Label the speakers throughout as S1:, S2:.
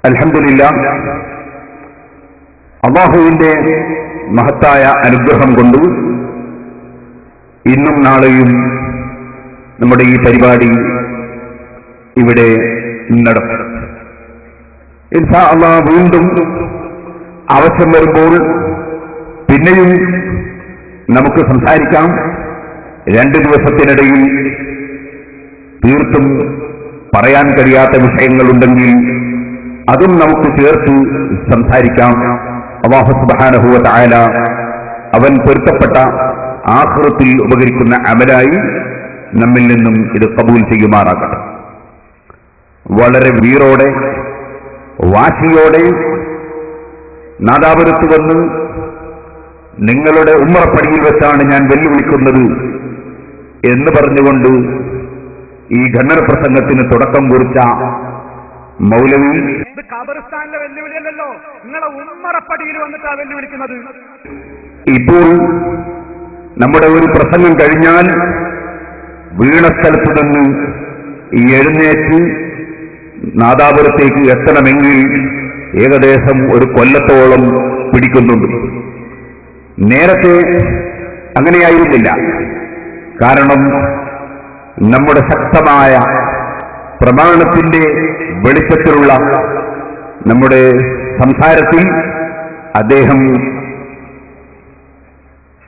S1: അൽഹംദുലില്ലാഹ്, അല്ലാഹുവിന്റെ മഹത്തായ അനുഗ്രഹം കൊണ്ട് ഇന്നും നാളെയും നമ്മുടെ ഈ പരിപാടി ഇവിടെ നടക്കും. ഇൻഷാ അല്ലാഹ് വീണ്ടും ആവശ്യം വരുമ്പോൾ പിന്നെയും നമുക്ക് സംസാരിക്കാം. 2 ദിവസത്തിനിടയിൽ തീർത്തും പറയാൻ കഴിയാത്ത വിഷയങ്ങളുണ്ടെങ്കിൽ അതും നമുക്ക് ചേർത്ത് സംസാരിക്കാം. അല്ലാഹു സുബ്ഹാനഹു വ തആല അവൻ പൊരുത്തപ്പെട്ട ആഖിറത്തിൽ ഉപകരിക്കുന്ന അമലായി നമ്മിൽ നിന്നും ഇത് കബൂൽ ചെയ്യുമാറാകട്ടെ. വളരെ വീറോടെ വാശിയോടെ നാദാപുരത്ത് വന്ന് നിങ്ങളുടെ ഉമ്മറപ്പടിയിൽ വെച്ചാണ് ഞാൻ വെല്ലുവിളിക്കുന്നത് എന്ന് പറഞ്ഞുകൊണ്ട് ഈ ഖണ്ഡന പ്രസംഗത്തിന് തുടക്കം കുറിച്ച മൗലവി,
S2: ഇത് ഖബർസ്ഥാനിലെ വെല്ലുവിളിയല്ലോ, നിങ്ങളെ ഉമ്മറപ്പടിയിൽ വന്നിട്ടാ വെല്ലുവിളിക്കുന്നത്.
S1: ഇപ്പോൾ നമ്മുടെ ഒരു പ്രസംഗം കഴിഞ്ഞാൽ വീണ സ്ഥലത്ത് നിന്ന് എഴുന്നേറ്റ് നാദാപുരത്തേക്ക് എത്തണമെങ്കിൽ ഏകദേശം ഒരു കൊല്ലത്തോളം പിടിക്കുന്നുണ്ട്. നേരത്തെ അങ്ങനെയായിരുന്നില്ല. കാരണം നമ്മുടെ ശക്തമായ പ്രമാണത്തിന്റെ വെളിച്ചത്തിലുള്ള നമ്മുടെ സംസാരത്തിൽ അദ്ദേഹം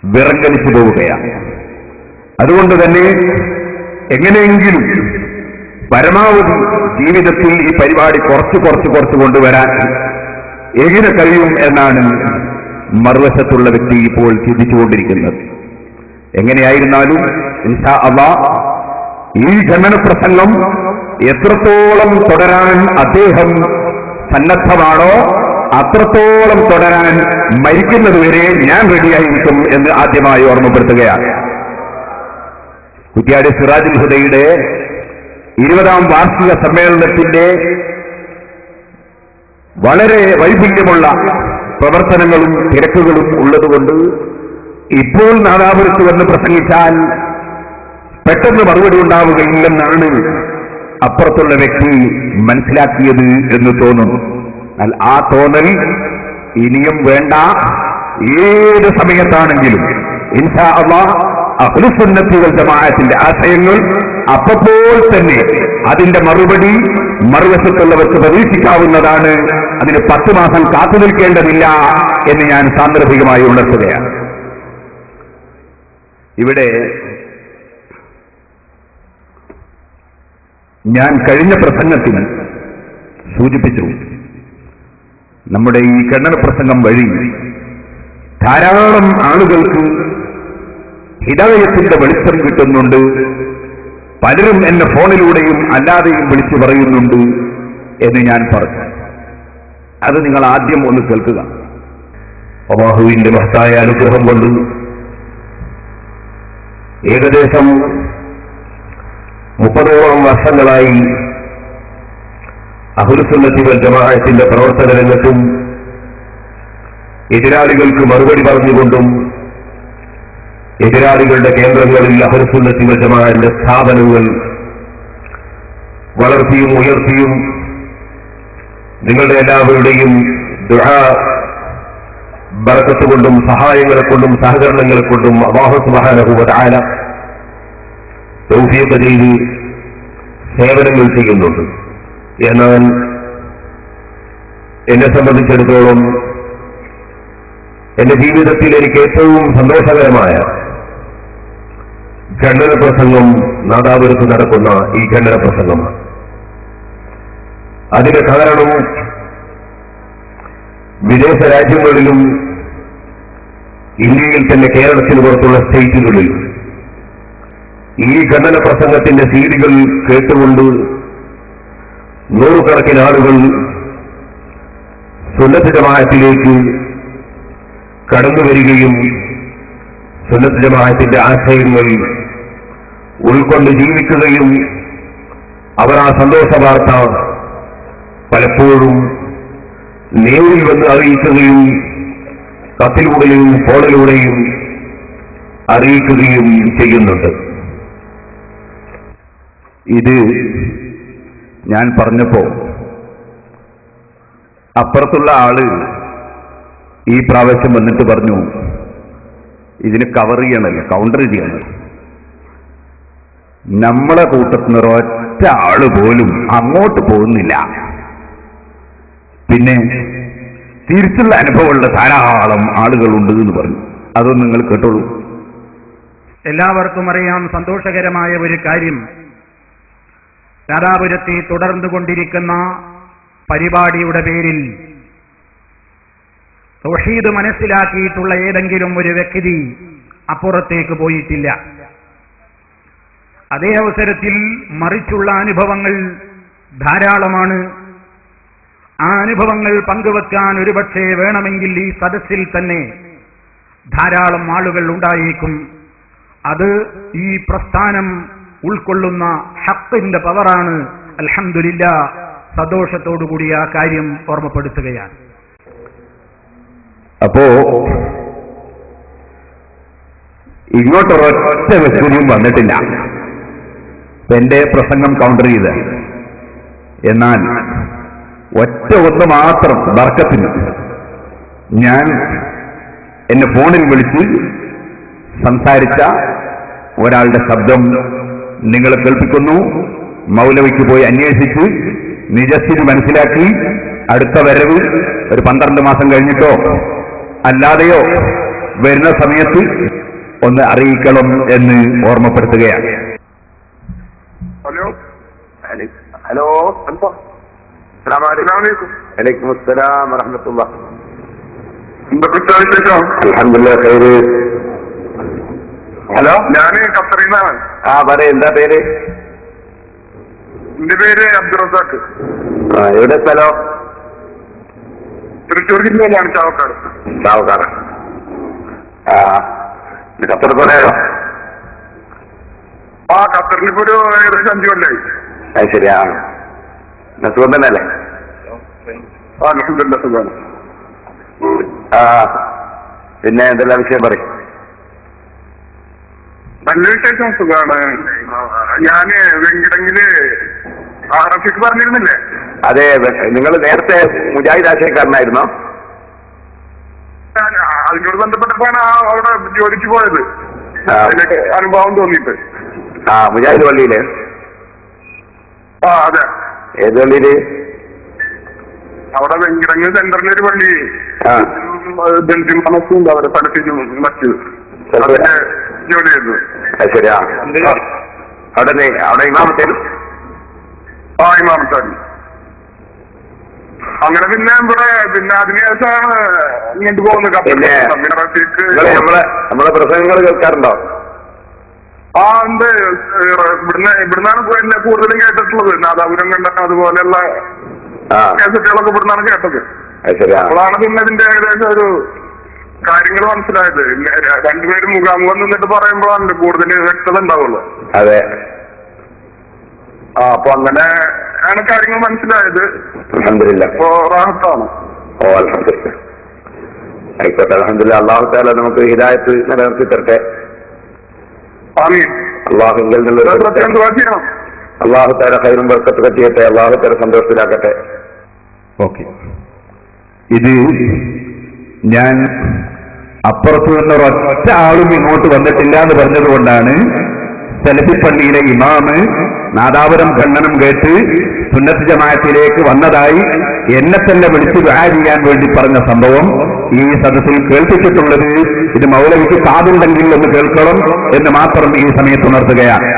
S1: വിറങ്ങലിച്ചു പോവുകയാണ്. അതുകൊണ്ട് തന്നെ എങ്ങനെയെങ്കിലും പരമാവധി ജീവിതത്തിൽ ഈ പരിപാടി കുറച്ച് കൊണ്ടുവരാൻ എങ്ങനെ കഴിയും എന്നാണ് മറുവശത്തുള്ള വ്യക്തി ഇപ്പോൾ ചിന്തിച്ചുകൊണ്ടിരിക്കുന്നത്. എങ്ങനെയായിരുന്നാലും ഇൻഷാ അല്ലാഹ് ഈ ഖണ്ഡന പ്രസംഗം എത്രത്തോളം തുടരാൻ അദ്ദേഹം സന്നദ്ധമാണോ അത്രത്തോളം തുടരാൻ മരിക്കുന്നതുവരെ ഞാൻ റെഡിയായിരിക്കും എന്ന് ആദ്യമായി ഓർമ്മപ്പെടുത്തുകയാണ്. കുറ്റ്യാടി സിറാജുൽ ഹുദയുടെ 20ാം വാർഷിക സമ്മേളനത്തിന്റെ വളരെ വൈപുല്യമുള്ള പ്രവർത്തനങ്ങളും തിരക്കുകളും ഉള്ളതുകൊണ്ട് ഇപ്പോൾ നാദാപുരത്ത് വന്ന് പ്രസംഗിച്ചാൽ പെട്ടെന്ന് മറുപടി ഉണ്ടാവുകയില്ലെന്നാണ് അപ്പുറത്തുള്ള വ്യക്തി മനസ്സിലാക്കിയത് എന്ന് തോന്നുന്നു. ആ തോന്നൽ ഇനിയും വേണ്ട. ഏത് സമയത്താണെങ്കിലും ഇൻഷാ അല്ലാഹ് അഹ്ലുസുന്നത്തി വൽ ജമാഅത്തിന്റെ ആശയങ്ങൾ അപ്പോൾ തന്നെ അതിന്റെ മറുപടി മറുവശത്തുള്ളവർക്ക് പ്രതീക്ഷിക്കാവുന്നതാണ്. അതിന് 10 മാസം കാത്തു നിൽക്കേണ്ടതില്ല എന്ന് ഞാൻ സാന്ദർഭികമായി ഉണർത്തുകയാണ്. ഇവിടെ ഞാൻ കഴിഞ്ഞ പ്രസംഗത്തിൽ സൂചിപ്പിച്ചു, നമ്മുടെ ഈ ഖണ്ഡന പ്രസംഗം വഴി ധാരാളം ആളുകൾക്ക് ഹിദായത്തിന്റെ വെളിച്ചം കിട്ടുന്നുണ്ട്. പലരും എന്നെ ഫോണിലൂടെയും അല്ലാതെയും വിളിച്ചു പറയുന്നുണ്ട് എന്ന് ഞാൻ പറഞ്ഞു. അത് നിങ്ങൾ ആദ്യം ഒന്ന് കേൾക്കുക. അല്ലാഹുവിന്റെ മഹത്തായ അനുഗ്രഹം കൊണ്ട് ഏകദേശം 30ഓളം വർഷങ്ങളായി അഹ്ലുസുന്നത്തി വൽ ജമാഅത്തിന്റെ പ്രവർത്തന രംഗത്തും എതിരാളികൾക്ക് മറുപടി പറഞ്ഞുകൊണ്ടും എതിരാളികളുടെ കേന്ദ്രങ്ങളിൽ അഹ്ലുസുന്നത്തി വൽ ജമാഅത്തിന്റെ സ്ഥാപനങ്ങൾ വളർത്തിയും ഉയർത്തിയും നിങ്ങളുടെ എല്ലാവരുടെയും ദുആ ബറക്കത്ത് കൊണ്ടും സഹായങ്ങളെ കൊണ്ടും സഹകരണങ്ങളെ കൊണ്ടും അല്ലാഹു സുബ്ഹാനഹു വ തആല തൗഫീഖ് ചെയ്ത് സേവനങ്ങൾ ചെയ്യുന്നുണ്ട്. എന്നാൽ എന്നെ സംബന്ധിച്ചിടത്തോളം എന്റെ ജീവിതത്തിൽ എനിക്ക് ഏറ്റവും സന്തോഷകരമായ ഖണ്ഡന പ്രസംഗം നാദാപുരത്ത് നടക്കുന്ന ഈ ഖണ്ഡന പ്രസംഗമാണ്. അതിന് കാരണം വിദേശ രാജ്യങ്ങളിലും ഇന്ത്യയിൽ തന്നെ കേരളത്തിന് പുറത്തുള്ള സ്റ്റേറ്റുകളിൽ ഈ ഖണ്ഡന പ്രസംഗത്തിന്റെ സീഡികൾ കേട്ടുകൊണ്ട് നൂറുകണക്കിന് ആളുകൾ സുന്നത്ത് ജമാഅത്തിലേക്ക് കടന്നുവരികയും സുന്നത്ത് ജമാഅത്തിന്റെ ആശയങ്ങൾ ഉൾക്കൊണ്ട് ജീവിക്കുകയും അവർ ആ സന്തോഷ വാർത്ത പലപ്പോഴും നേരിൽ വന്ന് അറിയിക്കുകയും കത്തിലൂടെയും ഫോണിലൂടെയും അറിയിക്കുകയും ചെയ്യുന്നുണ്ട്. ഇത് ഞാൻ പറഞ്ഞപ്പോ അപ്പുറത്തുള്ള ആള് ഈ പ്രാവശ്യം വന്നിട്ട് പറഞ്ഞു, ഇതിന് കവർ ചെയ്യണല്ലോ, കൗണ്ടർ ചെയ്യണം. നമ്മളെ കൂട്ടത്തിന് ഒരൊറ്റ ആള് പോലും അങ്ങോട്ട് പോകുന്നില്ല. പിന്നെ തിരിച്ചുള്ള അനുഭവമുള്ള ധാരാളം ആളുകളുണ്ട് എന്ന് പറഞ്ഞു. അതൊന്നും നിങ്ങൾ കേട്ടോളൂ.
S2: എല്ലാവർക്കും അറിയാം സന്തോഷകരമായ ഒരു കാര്യം, നാദാപുരത്തെ തുടർന്നുകൊണ്ടിരിക്കുന്ന പരിപാടിയുടെ പേരിൽ തൗഹീദ് മനസ്സിലാക്കിയിട്ടുള്ള ഏതെങ്കിലും ഒരു വ്യക്തി അപ്പുറത്തേക്ക് പോയിട്ടില്ല. അതേ അവസരത്തിൽ മറിച്ചുള്ള അനുഭവങ്ങൾ ധാരാളമാണ്. ആ അനുഭവങ്ങൾ പങ്കുവെക്കാൻ ഒരുപക്ഷെ വേണമെങ്കിൽ ഈ സദസ്സിൽ തന്നെ ധാരാളം ആളുകൾ ഉണ്ടായേക്കും. അത് ഈ പ്രസ്ഥാനം ഉൾക്കൊള്ളുന്ന ഹഖിന്റെ പവറാണ്. അൽഹംദുലില്ലാഹ്, സന്തോഷത്തോടുകൂടി ആ കാര്യം ഓർമ്മപ്പെടുത്തുകയാണ്.
S1: അപ്പോ ഇങ്ങോട്ടൊരൊറ്റ വ്യക്തിയും വന്നിട്ടില്ല എന്റെ പ്രസംഗം കൗണ്ടർ ചെയ്ത്. എന്നാൽ ഒറ്റ ഒന്ന് മാത്രം ബർക്കത്തിന് ഞാൻ എന്നെ ഫോണിൽ വിളിച്ച് സംസാരിച്ച ഒരാളുടെ ശബ്ദം നിങ്ങൾ കേൾപ്പിക്കുന്നു. മൗലവിക്ക് പോയി അന്വേഷിച്ച് നിജസ്ഥിതി മനസ്സിലാക്കി അടുത്ത വരവ് ഒരു 12 മാസം കഴിഞ്ഞിട്ടോ അല്ലാതെയോ വരുന്ന സമയത്ത് ഒന്ന് അറിയിക്കണം എന്ന് ഓർമ്മപ്പെടുത്തുകയാണ്.
S3: ഹലോ ഹലോ വലൈക്കും അസ്സലാം വറഹ്മത്തുള്ളാഹി. അൽഹംദുലില്ലാഹ്. ഹലോ, ഞാൻ ഖത്തറിന്നാണ്.
S1: പറയ, എന്താ പേര്?
S3: എന്റെ പേര് അബ്ദുറസാഖ്.
S1: എവിടെ സ്ഥലം?
S3: തൃശ്ശൂർ ജില്ലയിലാണ്, ചാവക്കാട്.
S1: ചാവക്കാട്. ഖത്തർ പറയായോ?
S3: ഖത്തറിലിപ്പോ ഒരു ഏകദേശം 5 കൊല്ലായി.
S1: അത് ശരിയാ. സുഖം തന്നെ അല്ലേ?
S3: അൽഹംദുലില്ലാഹ്, സുഖമാണ്.
S1: പിന്നെ എന്തെല്ലാം വിഷയം പറയും?
S3: നല്ല വിശേഷം, സുഖമാണ്. ഞാന് വെങ്കിടങ്ങില് റഫീഖ് പറഞ്ഞിരുന്നില്ലേ?
S1: അതെ, നിങ്ങൾ നേരത്തെ മുജാഹിദ് ആശയക്കാരനായിരുന്നോ?
S3: അതിനോട് ബന്ധപ്പെട്ടപ്പോഴാണ് അവിടെ ജോലിക്ക് പോയത്. അതിനൊക്കെ അനുഭവം തോന്നിയിട്ട്.
S1: മുജാഹിദ് പള്ളിയില്?
S3: അതെ.
S1: ഏത് പള്ളിയില്?
S3: അവിടെ വെങ്കിടങ്ങ് സെന്ററിലൊരു പള്ളി, ബെൽജിയം മനസ്സുണ്ട്, അവിടെ പഠിപ്പിച്ചു മറ്റു ജോലി ചെയ്തു.
S1: ശരിയാ. അവിടെ ഇമാമത്തേലും?
S3: ഇമാമത്താൻ. അങ്ങനെ പിന്നെ അതിനുശേഷമാണ് ഇങ്ങോട്ട് പോകുന്നത്.
S1: നമ്മളെ പ്രസംഗങ്ങൾ കേൾക്കാറുണ്ടോ?
S3: ഉണ്ട്. ഇവിടുന്നാണ് കൂടുതലും കേട്ടിട്ടുള്ളത്. നാദാപുരം കണ്ട അതുപോലെയുള്ള കേസറ്റുകളൊക്കെ ഇവിടുന്നാണ് കേട്ടത്. അപ്പോഴാണ് പിന്നെ ഇതിന്റെ ഏകദേശം ഒരു കാര്യങ്ങൾ മനസ്സിലായത്. രണ്ടുപേരും മുഖാമുഖം നിന്നിട്ട് പറയുമ്പോഴാണ് കൂടുതൽ വ്യക്തത ഉണ്ടാവുള്ളൂ.
S1: അതെ.
S3: അപ്പൊ അങ്ങനെ ആണ് കാര്യങ്ങൾ മനസ്സിലായത്. ഇപ്പോ റാഹത്താണ്.
S1: അൽഹംദുലില്ലാഹ്. ആയിക്കോട്ടെ, അൽഹംദുലില്ലാഹ്. അല്ലാഹു തആല നമുക്ക് ഹിദായത്ത് നിലനിർത്തി തരട്ടെ.
S3: ആമീൻ.
S1: അല്ലാഹു തആല ഖൈറും ബർക്കത്തും ചെയ്യട്ടെ. അല്ലാഹു തആല സന്തോഷത്തിലാക്കട്ടെ. ഓക്കെ, ഇത് ഞാൻ അപ്പുറത്ത് നിന്ന് ഒരൊറ്റ ആളും ഇങ്ങോട്ട് വന്നിട്ടില്ല എന്ന് പറഞ്ഞതുകൊണ്ടാണ് സലഫി പള്ളിയിലെ ഇമാമ് നാദാപുരം ഖണ്ഡനം കേട്ട് സുന്നത്ത് ജമാഅത്തിലേക്ക് വന്നതായി എന്നെ തന്നെ വിളിച്ച് ദുആ ചെയ്യാൻ വേണ്ടി പറഞ്ഞ സംഭവം ഈ സദസ്സിൽ കേൾപ്പിച്ചിട്ടുള്ളത്. ഇത് മൗലവിക്ക് കാതുണ്ടെങ്കിൽ ഒന്ന് കേൾക്കണം എന്ന് മാത്രം ഈ സമയത്ത് ഉണർത്തുകയാണ്.